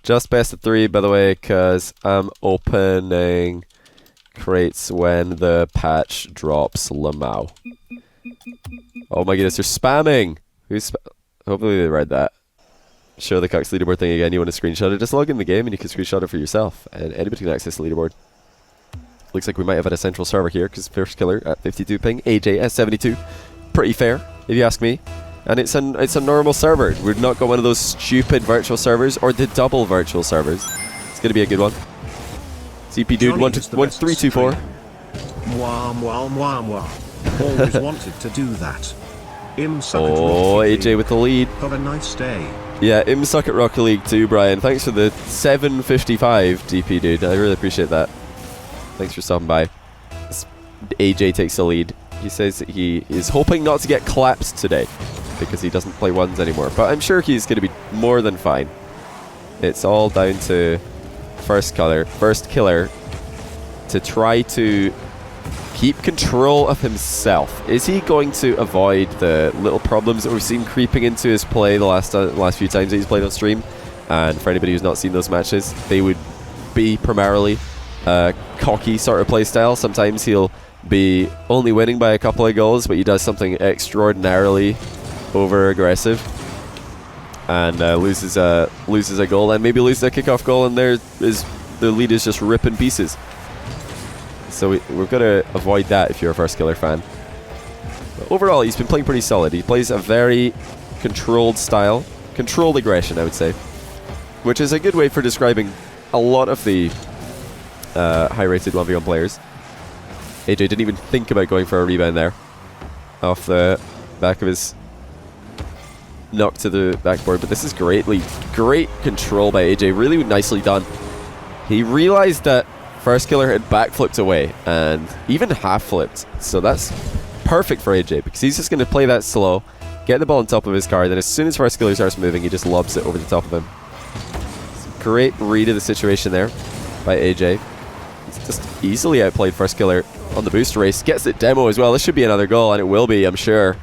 Just best of 3, by the way, because I'm opening crates when the patch drops Lamau. Oh my goodness, they're spamming! Hopefully they read that. Show the Cucks leaderboard thing again. You want to screenshot it? Just log in the game and you can screenshot it for yourself. And anybody can access the leaderboard. Looks like we might have had a central server here because firstkiller at 52 ping, AJ at 72. Pretty fair, if you ask me. And it's a normal server. We've not got one of those stupid virtual servers or the double virtual servers. It's going to be a good one. CP dude 1324. Mwah, mwah, mwah, mwah. Always wanted to do that. Oh, AJ with the lead. Have a nice day. Yeah, suck at Rocket League too, Brian. Thanks for the 755 DP, dude. I really appreciate that. Thanks for stopping by. AJ takes the lead. He says that he is hoping not to get clapped today because he doesn't play ones anymore. But I'm sure he's going to be more than fine. It's all down to firstkiller to try to keep control of himself. Is he going to avoid the little problems that we've seen creeping into his play the last few times that he's played on stream? And for anybody who's not seen those matches, they would be primarily cocky sort of play style. Sometimes he'll be only winning by a couple of goals, but he does something extraordinarily over aggressive and loses a goal, and maybe loses a kickoff goal, and the lead is just ripping pieces. So we're going to avoid that if you're a firstkiller fan. But overall, he's been playing pretty solid. He plays a very controlled style, controlled aggression, I would say, which is a good way for describing a lot of the high-rated 1v1 players. AJ didn't even think about going for a rebound there off the back of his knock to the backboard, but this is great control by AJ. Really nicely done. He realized that firstkiller had backflipped away and even half-flipped, so that's perfect for AJ because he's just going to play that slow, get the ball on top of his car, then as soon as firstkiller starts moving, he just lobs it over the top of him. Great read of the situation there by AJ. He's just easily outplayed firstkiller on the boost race. Gets it demo as well. This should be another goal, and it will be, I'm sure.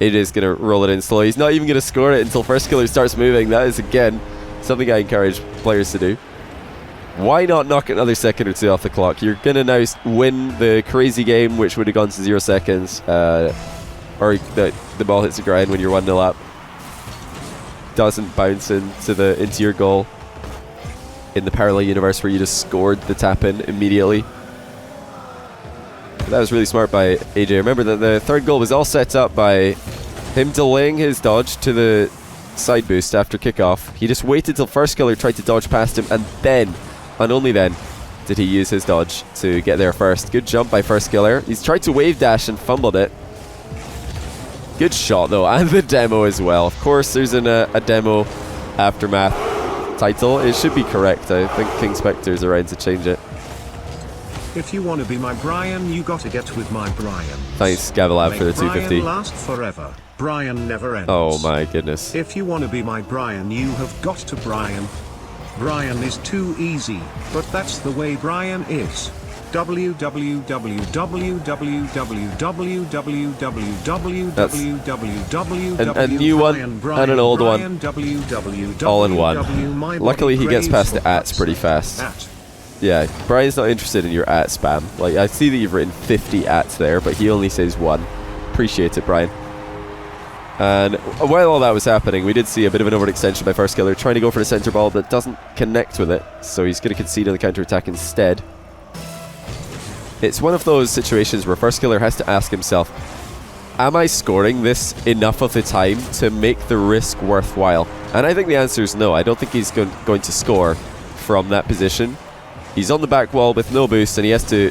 AJ's going to roll it in slow. He's not even going to score it until firstkiller starts moving. That is, again, something I encourage players to do. Why not knock another second or two off the clock? You're going to now win the crazy game, which would have gone to 0 seconds. Or the ball hits the ground when you're 1-0 up. Doesn't bounce into your goal in the parallel universe where you just scored the tap-in immediately. That was really smart by AJ. Remember that the third goal was all set up by him delaying his dodge to the side boost after kickoff. He just waited till firstkiller tried to dodge past him, and then, and only then, did he use his dodge to get there first. Good jump by firstkiller. He's tried to wave dash and fumbled it. Good shot though, and the demo as well. Of course, there's a demo aftermath title. It should be correct. I think King Spectre's around to change it. If you want to be my Brian, you gotta get with my Brian. Thanks, Gavilab, for the 250. Brian last forever. Brian never ends. Oh my goodness. If you want to be my Brian, you have got to Brian. Brian is too easy, but that's the way Brian is. www. A new one and an old one, all in one. Luckily he gets past the ats pretty fast. Yeah, Brian's not interested in your at spam. Like, I see that you've written 50 ats there, but he only says 1. Appreciate it, Brian. And while all that was happening, we did see a bit of an overextension by firstkiller, trying to go for the center ball, but doesn't connect with it, so he's going to concede on the counter-attack instead. It's one of those situations where firstkiller has to ask himself, am I scoring this enough of the time to make the risk worthwhile? And I think the answer is no. I don't think he's going to score from that position. He's on the back wall with no boost, and he has to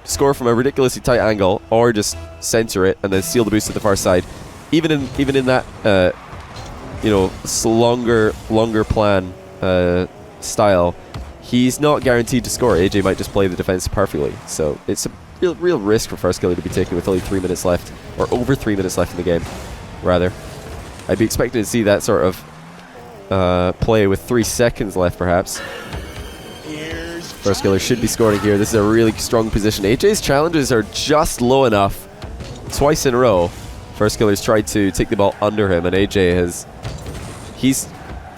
score from a ridiculously tight angle, or just center it and then steal the boost to the far side. Even in that longer plan style, he's not guaranteed to score. AJ might just play the defense perfectly, so it's a real risk for firstkiller to be taken with only 3 minutes left, or over 3 minutes left in the game, rather. I'd be expecting to see that sort of play with 3 seconds left, perhaps. Firstkiller should be scoring here. This is a really strong position. AJ's challenges are just low enough. Twice in a row, firstkiller's tried to take the ball under him, and AJ has...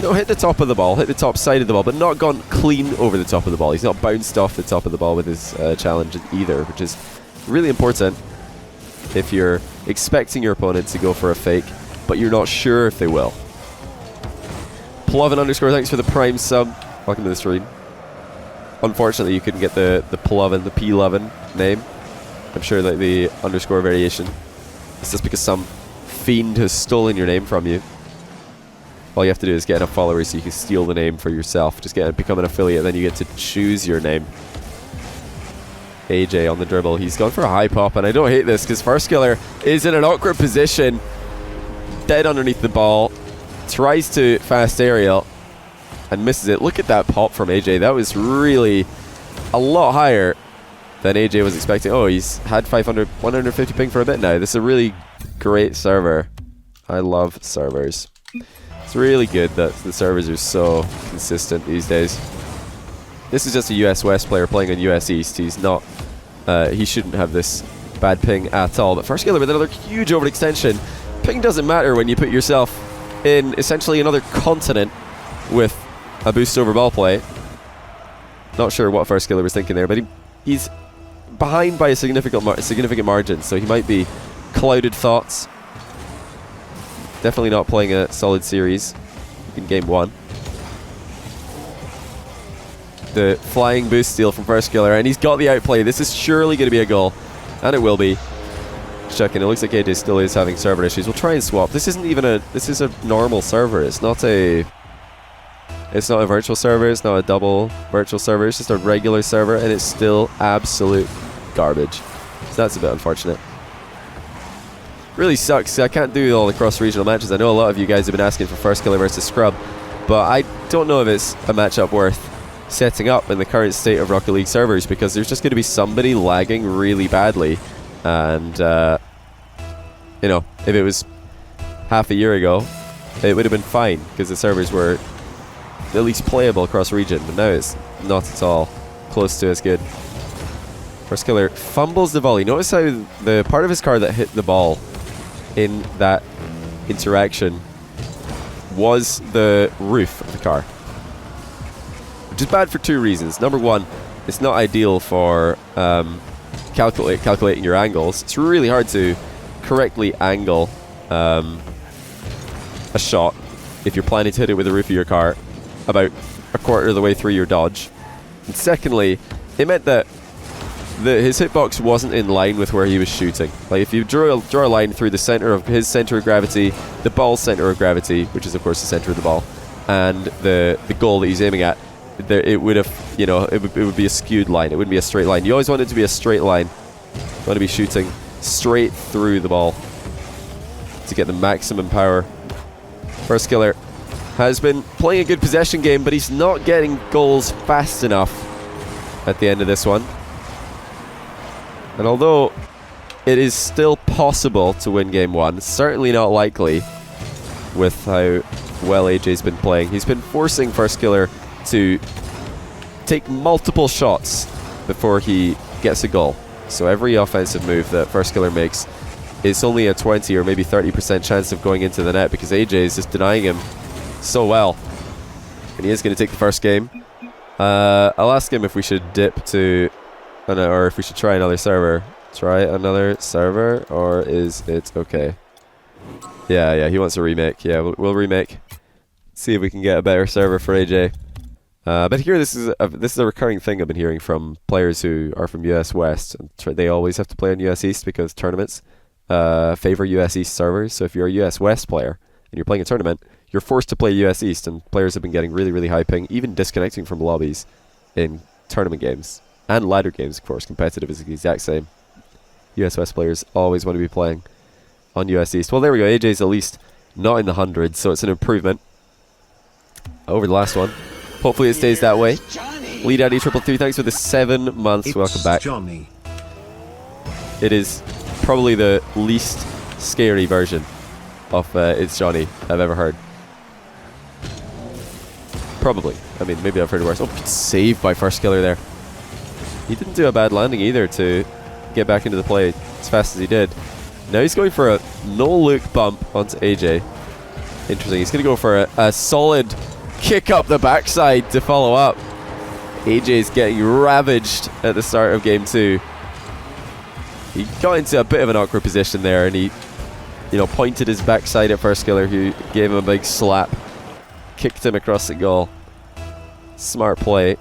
No, hit the top of the ball, hit the top side of the ball, but not gone clean over the top of the ball. He's not bounced off the top of the ball with his challenge either, which is really important if you're expecting your opponent to go for a fake, but you're not sure if they will. Plovin _ thanks for the Prime sub. Welcome to the stream. Unfortunately, you couldn't get the Plovin, the P11 name. I'm sure that the underscore variation is just because some fiend has stolen your name from you. All you have to do is get enough followers so you can steal the name for yourself. Just become an affiliate, then you get to choose your name. AJ on the dribble. He's gone for a high pop, and I don't hate this because firstkiller is in an awkward position. Dead underneath the ball. Tries to fast aerial and misses it. Look at that pop from AJ. That was really a lot higher than AJ was expecting. Oh, he's had 150 ping for a bit now. This is a really great server. I love servers. It's really good that the servers are so consistent these days. This is just a US West player playing on US East. He's not, he shouldn't have this bad ping at all. But firstkiller with another huge overextension. Ping doesn't matter when you put yourself in essentially another continent with a boost over ball play. Not sure what firstkiller was thinking there, but he's behind by a significant margin, so he might be clouded thoughts. Definitely not playing a solid series in game 1. The flying boost steal from firstkiller, and he's got the outplay. This is surely going to be a goal, and it will be. Checking, it looks like AJ still is having server issues. We'll try and swap. This isn't even this is a normal server. It's not a virtual server. It's not a double virtual server. It's just a regular server, and it's still absolute garbage. So that's a bit unfortunate. Really sucks. I can't do all the cross-regional matches. I know a lot of you guys have been asking for firstkiller versus Scrub, but I don't know if it's a matchup worth setting up in the current state of Rocket League servers, because there's just going to be somebody lagging really badly. And, you know, if it was half a year ago, it would have been fine, because the servers were at least playable across region, but now it's not at all close to as good. Firstkiller fumbles the volley. Notice how the part of his car that hit the ball in that interaction was the roof of the car, which is bad for 2 reasons. Number one, it's not ideal for calculating your angles. It's really hard to correctly angle a shot if you're planning to hit it with the roof of your car about a quarter of the way through your dodge. And secondly, it meant that his hitbox wasn't in line with where he was shooting. Like, if you draw a line through the center of his center of gravity, the ball's center of gravity, which is of course the center of the ball, and the goal that he's aiming at, it would have, you know, it would be a skewed line. It wouldn't be a straight line. You always want it to be a straight line. You want to be shooting straight through the ball to get the maximum power. Firstkiller has been playing a good possession game, but he's not getting goals fast enough at the end of this one. And although it is still possible to win game 1, certainly not likely with how well AJ's been playing. He's been forcing firstkiller to take multiple shots before he gets a goal. So every offensive move that firstkiller makes is only a 20 or maybe 30% chance of going into the net, because AJ is just denying him so well. And he is going to take the first game. I'll ask him if we should dip to, or if we should try another server. Try another server, or is it okay? Yeah, he wants a remake. Yeah, we'll remake. See if we can get a better server for AJ. But here, this is a recurring thing I've been hearing from players who are from US West. They always have to play on US East because tournaments favor US East servers. So if you're a US West player and you're playing a tournament, you're forced to play US East, and players have been getting really, really high ping, even disconnecting from lobbies in tournament games. And ladder games, of course. Competitive is the exact same. US West players always want to be playing on US East. Well, there we go. AJ's at least not in the hundreds, so it's an improvement over the last one. Hopefully it stays that way. Lead Addy 333, thanks for the 7 months. It's welcome back. Johnny. It is probably the least scary version of It's Johnny I've ever heard. Probably. I mean, maybe I've heard worse. Oh, good save by firstkiller there. He didn't do a bad landing either to get back into the play as fast as he did. Now he's going for a no-look bump onto AJ. Interesting. He's going to go for a solid kick up the backside to follow up. AJ's getting ravaged at the start of game 2. He got into a bit of an awkward position there, and he, pointed his backside at firstkiller, who gave him a big slap, kicked him across the goal. Smart play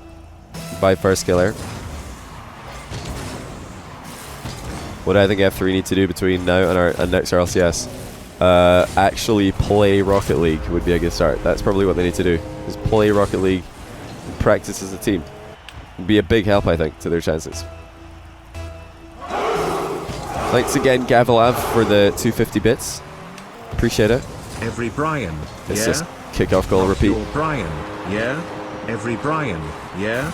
by firstkiller. What do I think F3 need to do between now and next RLCS? Actually play Rocket League would be a good start. That's probably what they need to do, is play Rocket League and practice as a team. It'd be a big help, I think, to their chances. Thanks again, Gavalav, for the 250 bits. Appreciate it. Every Brian, it's just kickoff goal, repeat. Your Brian, yeah. Every Brian, yeah.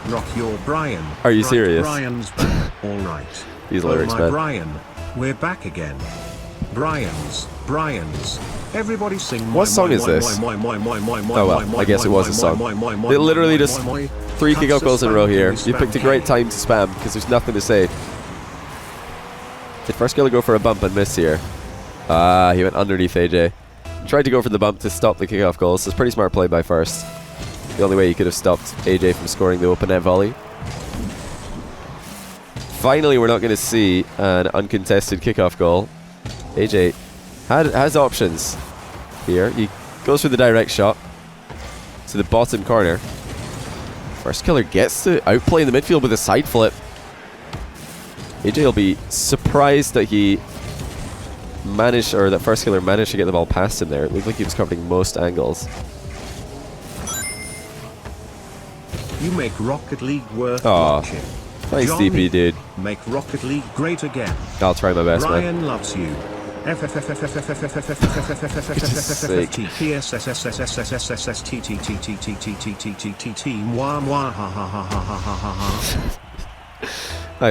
Rock your Brian. Are you serious? Brian's back. All right. These lyrics, my man. Brian, we're back again. Brian's. Everybody sing. What song is this? Oh well, I guess it was a song. They literally just 3 kickoff goals in a row here. You picked a great time to spam because there's nothing to say. Did firstkiller go for a bump and miss here? He went underneath AJ. Tried to go for the bump to stop the kickoff goals. So it's pretty smart play by First. The only way he could have stopped AJ from scoring the open net volley. Finally, we're not going to see an uncontested kickoff goal. AJ has options here. He goes for the direct shot to the bottom corner. Firstkiller gets to outplay in the midfield with a side flip. AJ will be surprised that he managed, or that firstkiller managed to get the ball past him there. It looked like he was covering most angles. You make Rocket League worth watching. Thanks, Johnny, DP, dude. Make Rocket League great again. I'll try my best, man. Brian loves you. I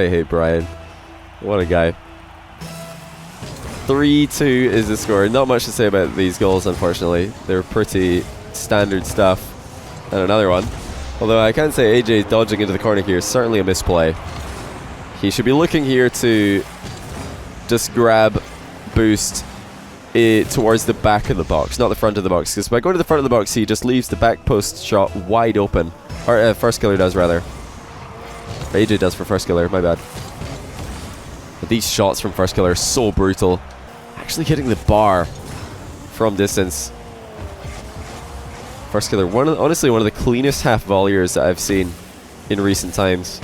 hate Brian. What a guy. 3-2 is the score. Not much to say about these goals, unfortunately. They're pretty standard stuff. And another one. Although I can say AJ dodging into the corner here is certainly a misplay. He should be looking here to just grab, boost it towards the back of the box, not the front of the box. Because by going to the front of the box, he just leaves the back post shot wide open. Or firstkiller does, rather. Or AJ does for firstkiller, my bad. But these shots from firstkiller are so brutal. Actually hitting the bar from distance. Firstkiller, honestly one of the cleanest half volleyers that I've seen in recent times.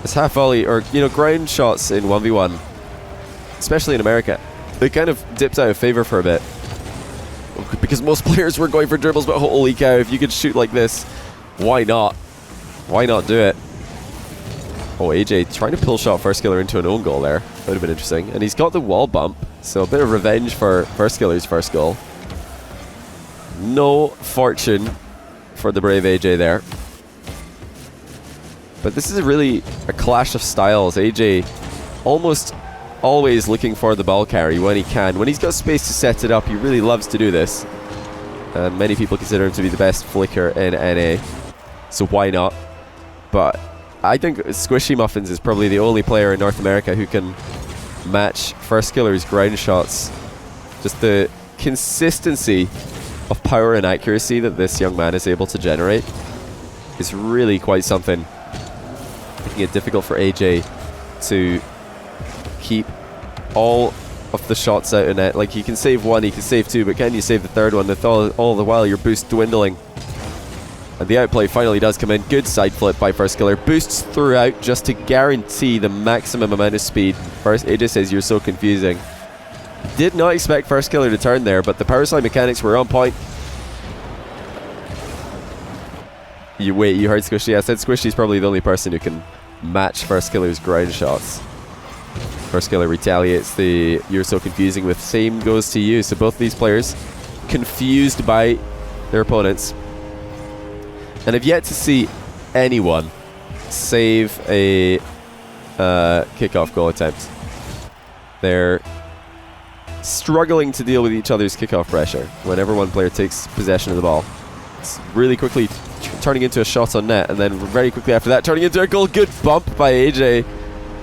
This half volley, or ground shots in 1v1, especially in America, they kind of dipped out of favor for a bit. Because most players were going for dribbles, but holy cow, if you could shoot like this, why not? Why not do it? Oh, AJ trying to pull shot firstkiller into an own goal there. That would have been interesting. And he's got the wall bump, so a bit of revenge for firstkiller's first goal. No fortune for the brave AJ there. But this is really a clash of styles. AJ almost always looking for the ball carry when he can. When he's got space to set it up, he really loves to do this. And many people consider him to be the best flicker in NA. So why not? But I think Squishy Muffins is probably the only player in North America who can match firstkiller's ground shots. Just the consistency of power and accuracy that this young man is able to generate is really quite something, making it difficult for AJ to keep all of the shots out of net. Like, he can save one, he can save two, but can you save the third one with all the while your boost dwindling? And the outplay finally does come in. Good side flip by firstkiller. Boosts throughout just to guarantee the maximum amount of speed. First, AJ says you're so confusing. Did not expect firstkiller to turn there, but the power slide mechanics were on point. You heard Squishy? I said Squishy's probably the only person who can match firstkiller's ground shots. Firstkiller retaliates the "you're so confusing" with "same goes to you." So both these players confused by their opponents, and have yet to see anyone save a kickoff goal attempt. They're struggling to deal with each other's kickoff pressure whenever one player takes possession of the ball. It's really quickly turning into a shot on net, and then very quickly after that turning into a goal. Good bump by AJ.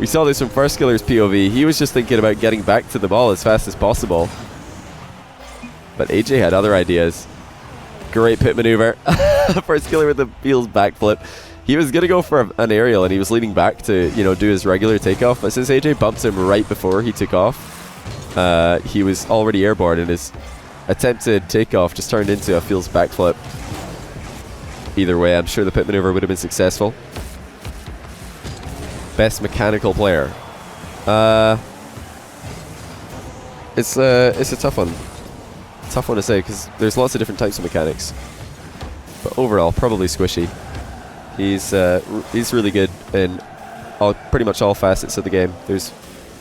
We saw this from firstkiller's POV. He was just thinking about getting back to the ball as fast as possible, but AJ had other ideas. Great pit maneuver. Firstkiller with the Beals backflip. He was going to go for an aerial and he was leaning back to, you know, do his regular takeoff. But since AJ bumped him right before he took off, he was already airborne and his attempted takeoff just turned into a Beals backflip. Either way, I'm sure the pit maneuver would have been successful. Best mechanical player. It's a tough one. Tough one to say because there's lots of different types of mechanics. But overall, probably Squishy. He's really good in pretty much all facets of the game. There's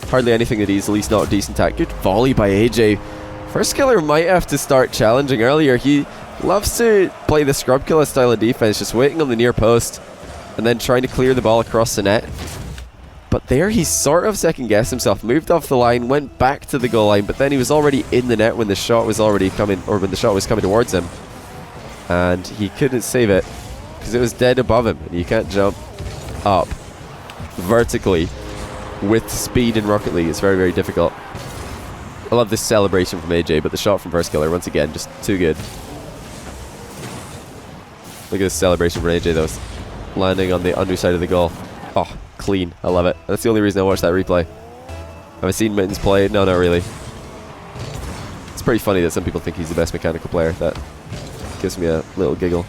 hardly anything that he's at least not decent at. Good volley by AJ. Firstkiller might have to start challenging earlier. He loves to play the scrub killer style of defense, just waiting on the near post and then trying to clear the ball across the net. But there he sort of second-guessed himself, moved off the line, went back to the goal line, but then he was already in the net when the shot was already coming, or when the shot was coming towards him. And he couldn't save it because it was dead above him. And you can't jump up vertically with speed in Rocket League. It's very, very difficult. I love this celebration from AJ, but the shot from Firstkiller, once again, just too good. Look at this celebration from AJ, though. Landing on the underside of the goal. Oh, clean. I love it. That's the only reason I watched that replay. Have I seen Mittens play? No, not really. It's pretty funny that some people think he's the best mechanical player. That gives me a little giggle.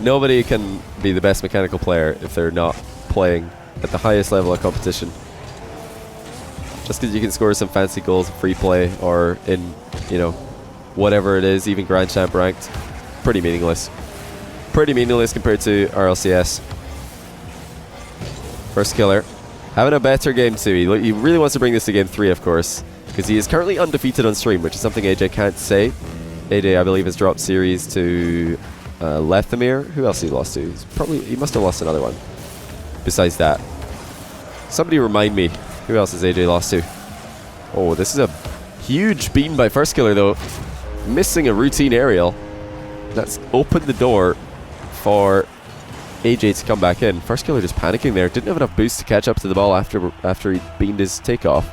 Nobody can be the best mechanical player if they're not playing at the highest level of competition. Just because you can score some fancy goals in free play or in, you know, whatever it is, even Grand Champ ranked, pretty meaningless. Pretty meaningless compared to RLCS. Firstkiller having a better game too. He really wants to bring this to game 3, of course, because he is currently undefeated on stream, which is something AJ can't say. AJ, I believe, has dropped series to Lethamir. Who else he lost to? He must have lost another one. Besides that, somebody remind me, who else has AJ lost to? Oh, this is a huge beam by Firstkiller, though. Missing a routine aerial. That's opened the door for AJ to come back in. Firstkiller just panicking there. Didn't have enough boost to catch up to the ball after he beamed his takeoff.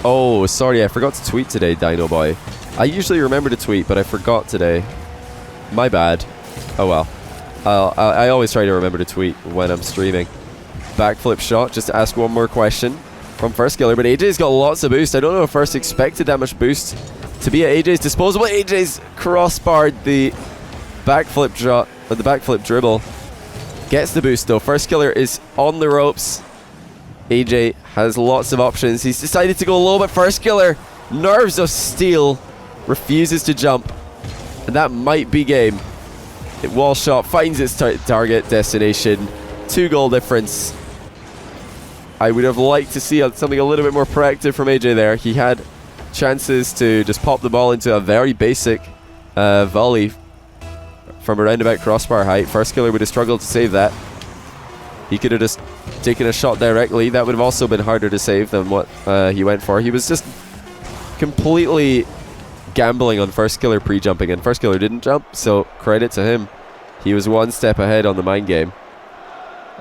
Oh, sorry, I forgot to tweet today, Dino Boy. I usually remember to tweet, but I forgot today. My bad. Oh well. I always try to remember to tweet when I'm streaming. Backflip shot, just to ask one more question from Firstkiller, but AJ's got lots of boost. I don't know if First expected that much boost to be at AJ's disposal. AJ's crossbarred the backflip shot, or the backflip dribble. Gets the boost though. Firstkiller is on the ropes. AJ has lots of options. He's decided to go low, but Firstkiller, nerves of steel, refuses to jump. And that might be game. Wall shot finds its target destination. 2-goal difference. I would have liked to see something a little bit more proactive from AJ there. He had chances to just pop the ball into a very basic volley from around about crossbar height. Firstkiller would have struggled to save that. He could have just taken a shot directly. That would have also been harder to save than what he went for. He was just completely gambling on Firstkiller pre-jumping, and Firstkiller didn't jump, so credit to him. He was one step ahead on the mind game.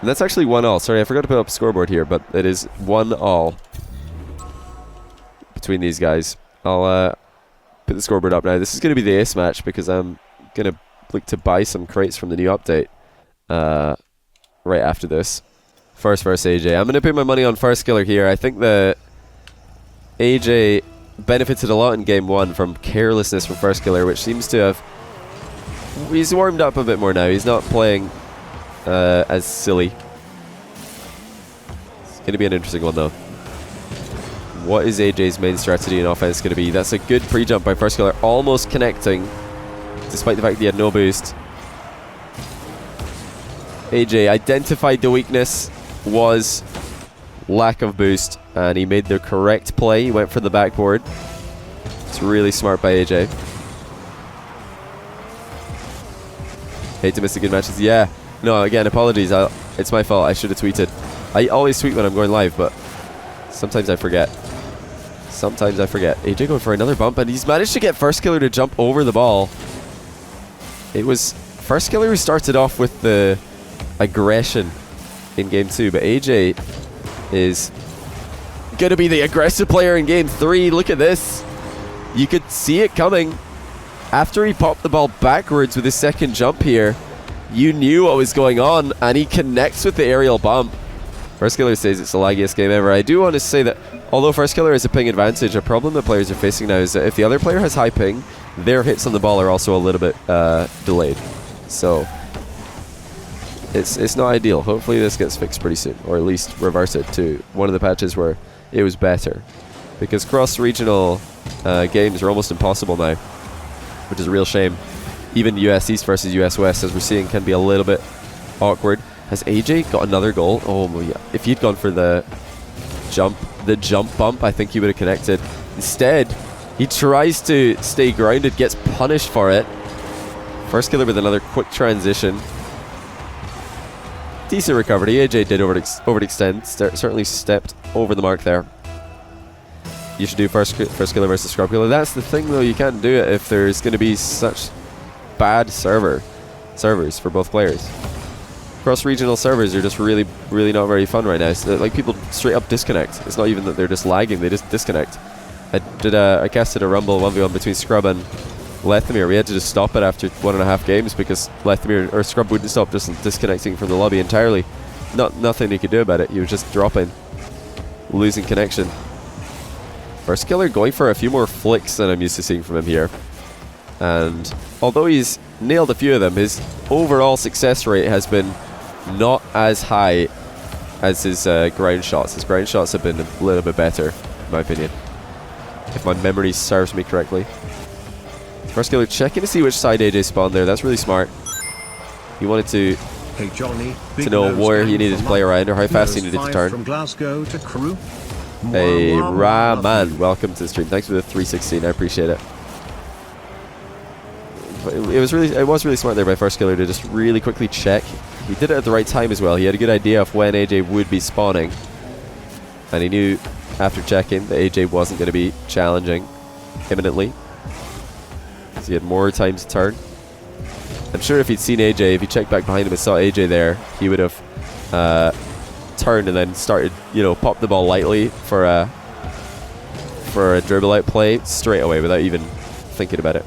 And that's actually 1-all. Sorry, I forgot to put up a scoreboard here, but it is 1-all between these guys. I'll put the scoreboard up now. This is going to be the ace match because I'm going to look to buy some crates from the new update right after this. First versus AJ. I'm going to put my money on Firstkiller here. I think that AJ benefited a lot in game 1 from carelessness from Firstkiller, which seems to have... He's warmed up a bit more now. He's not playing as silly. It's going to be an interesting one though. What is AJ's main strategy in offense going to be? That's a good pre-jump by Firstkiller, almost connecting, despite the fact that he had no boost. AJ identified the weakness was lack of boost, and he made the correct play. He went for the backboard. It's really smart by AJ. Hate to miss the good matches. Yeah. No, again, apologies. It's my fault. I should have tweeted. I always tweet when I'm going live, but sometimes I forget. Sometimes I forget. AJ going for another bump, and he's managed to get Firstkiller to jump over the ball. It was Firstkiller who started off with the aggression in game 2, but AJ is going to be the aggressive player in game 3. Look at this. You could see it coming. After he popped the ball backwards with his second jump here, you knew what was going on, and he connects with the aerial bump. firstkiller says it's the laggiest game ever. I do want to say that although firstkiller has a ping advantage, a problem that players are facing now is that if the other player has high ping, their hits on the ball are also a little bit delayed. So it's not ideal. Hopefully this gets fixed pretty soon, or at least reverse it to one of the patches where it was better. Because cross-regional games are almost impossible now, which is a real shame. Even US East versus US West, as we're seeing, can be a little bit awkward. Has AJ got another goal? Oh yeah. If he'd gone for the jump bump, I think he would have connected. Instead, he tries to stay grounded, gets punished for it. firstkiller with another quick transition. Decent recovery. AJ did overextend. Certainly stepped over the mark there. You should do firstkiller versus scrubkiller. That's the thing, though. You can't do it if there's going to be such bad servers for both players. Cross-regional servers are just really not very fun right now. So, like, people straight up disconnect. It's not even that they're just lagging; they just disconnect. I casted a Rumble 1v1 between Scrub and Lethamir. We had to just stop it after 1.5 games because Lethamir or Scrub wouldn't stop just disconnecting from the lobby entirely. Nothing he could do about it. He was just dropping, losing connection. firstkiller going for a few more flicks than I'm used to seeing from him here. And although he's nailed a few of them, his overall success rate has been not as high as his ground shots. His ground shots have been a little bit better, in my opinion, if my memory serves me correctly. firstkiller checking to see which side AJ spawned there. That's really smart. He wanted to know where he needed to play around or how fast he needed to turn. From Glasgow to Crewe. Hey, Rahman, welcome to the stream. Thanks for the 316. I appreciate it. It was really smart there by firstkiller to just really quickly check. He did it at the right time as well. He had a good idea of when AJ would be spawning, and he knew after checking that AJ wasn't going to be challenging imminently, because he had more time to turn. I'm sure if he'd seen AJ, if he checked back behind him and saw AJ there, he would have turned and then started, pop the ball lightly for a dribble out play straight away without even thinking about it.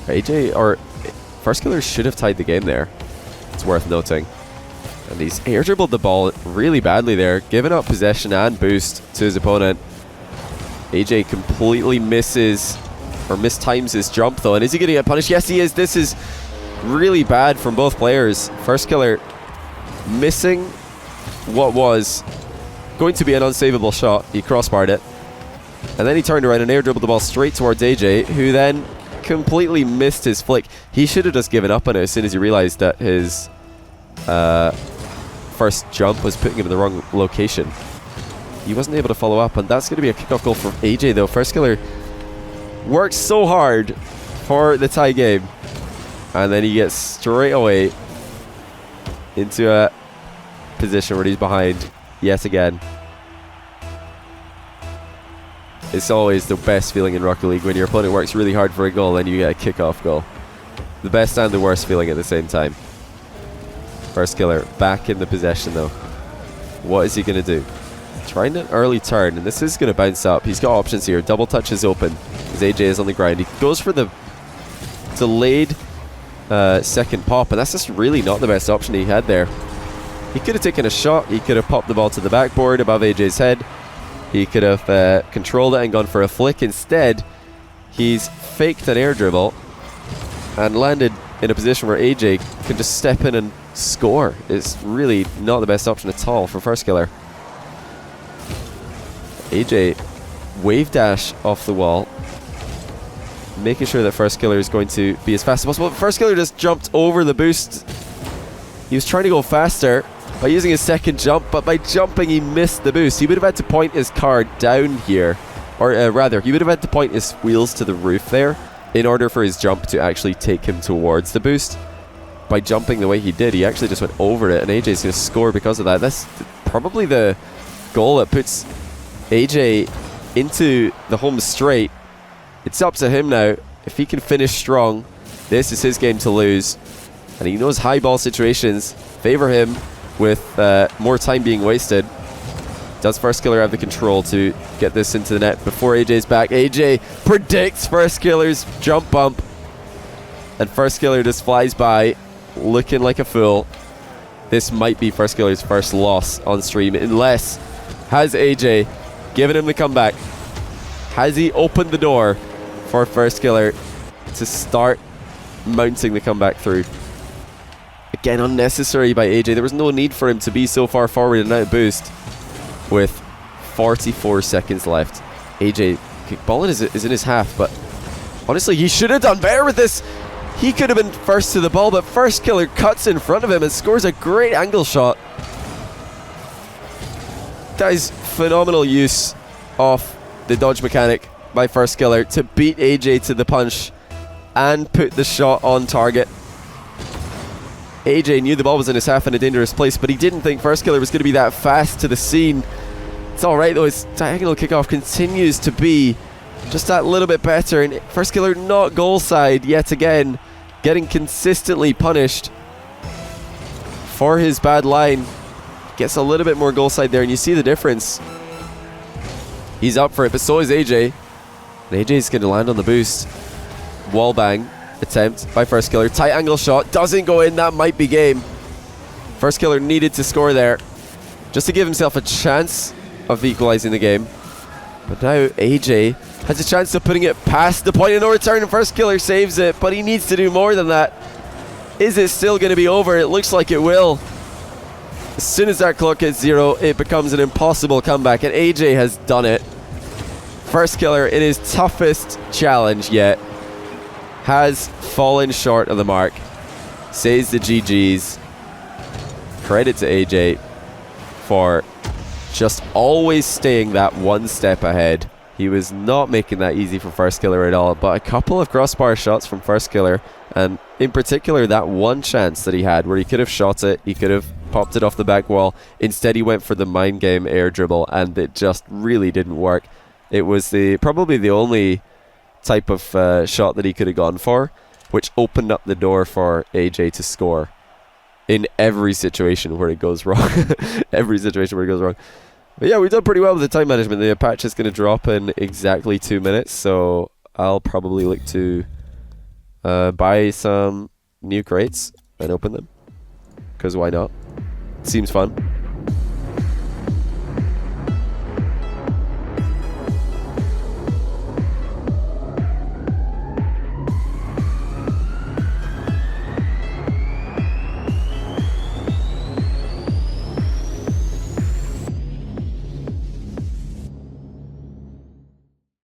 AJ or firstkiller should have tied the game there. It's worth noting. And he's air dribbled the ball really badly there, giving up possession and boost to his opponent. AJ completely misses or mistimes his jump though. And is he going to get punished? Yes, he is. This is really bad from both players. firstkiller missing what was going to be an unsavable shot. He crossbarred it. And then he turned around and air dribbled the ball straight towards AJ, who then completely missed his flick. He should have just given up on it as soon as he realized that his first jump was putting him in the wrong location. He wasn't able to follow up, and that's going to be a kickoff goal for AJ though. firstkiller works so hard for the tie game, and then he gets straight away into a position where he's behind yet again. It's always the best feeling in Rocket League when your opponent works really hard for a goal and you get a kickoff goal. The best and the worst feeling at the same time. firstkiller back in the possession though. What is he going to do? Trying an early turn, and this is going to bounce up. He's got options here. Double touch is open as AJ is on the ground. He goes for the delayed second pop, and that's just really not the best option he had there. He could have taken a shot. He could have popped the ball to the backboard above AJ's head. He could have controlled it and gone for a flick. Instead, he's faked an air dribble and landed in a position where AJ can just step in and score. It's really not the best option at all for firstkiller. AJ wave dash off the wall, making sure that firstkiller is going to be as fast as possible. firstkiller just jumped over the boost. He was trying to go faster by using his second jump, but by jumping he missed the boost. He would have had to point his car down here, or rather he would have had to point his wheels to the roof there in order for his jump to actually take him towards the boost. By jumping the way he did, he actually just went over it, and AJ's going to score because of that. That's probably the goal that puts AJ into the home straight. It's up to him now. If he can finish strong, this is his game to lose, and he knows high ball situations favor him with more time being wasted. Does firstkiller have the control to get this into the net before AJ's back? AJ predicts firstkiller's jump bump, and firstkiller just flies by, looking like a fool. This might be firstkiller's first loss on stream, unless has AJ given him the comeback? Has he opened the door for firstkiller to start mounting the comeback through? Again, unnecessary by AJ. There was no need for him to be so far forward and out boost with 44 seconds left. AJ, ball is in his half, but honestly, he should have done better with this. He could have been first to the ball, but firstkiller cuts in front of him and scores a great angle shot. That is phenomenal use of the dodge mechanic by firstkiller to beat AJ to the punch and put the shot on target. AJ knew the ball was in his half in a dangerous place, but he didn't think firstkiller was going to be that fast to the scene. It's alright though, his diagonal kickoff continues to be just that little bit better, and firstkiller not goal side yet again, getting consistently punished for his bad line. Gets a little bit more goal side there, and you see the difference. He's up for it, but so is AJ. And AJ's going to land on the boost. Wallbang attempt by firstkiller. Tight angle shot, doesn't go in, that might be game. Firstkiller needed to score there just to give himself a chance of equalizing the game. But now AJ has a chance of putting it past the point of no return, and firstkiller saves it, but he needs to do more than that. Is it still going to be over? It looks like it will. As soon as that clock hits 0, it becomes an impossible comeback, and AJ has done it. Firstkiller, in his toughest challenge yet, has fallen short of the mark. Says the GGs. Credit to AJ for just always staying that one step ahead. He was not making that easy for firstkiller at all, but a couple of crossbar shots from firstkiller, and in particular that one chance that he had where he could have shot it, he could have popped it off the back wall. Instead he went for the mind game air dribble, and it just really didn't work. It was probably the only type of shot that he could have gone for, which opened up the door for AJ to score in every situation where it goes wrong. Every situation where it goes wrong. But yeah, we've done pretty well with the time management. The patch is going to drop in exactly 2 minutes, so I'll probably look to buy some new crates and open them, because why not? Seems fun.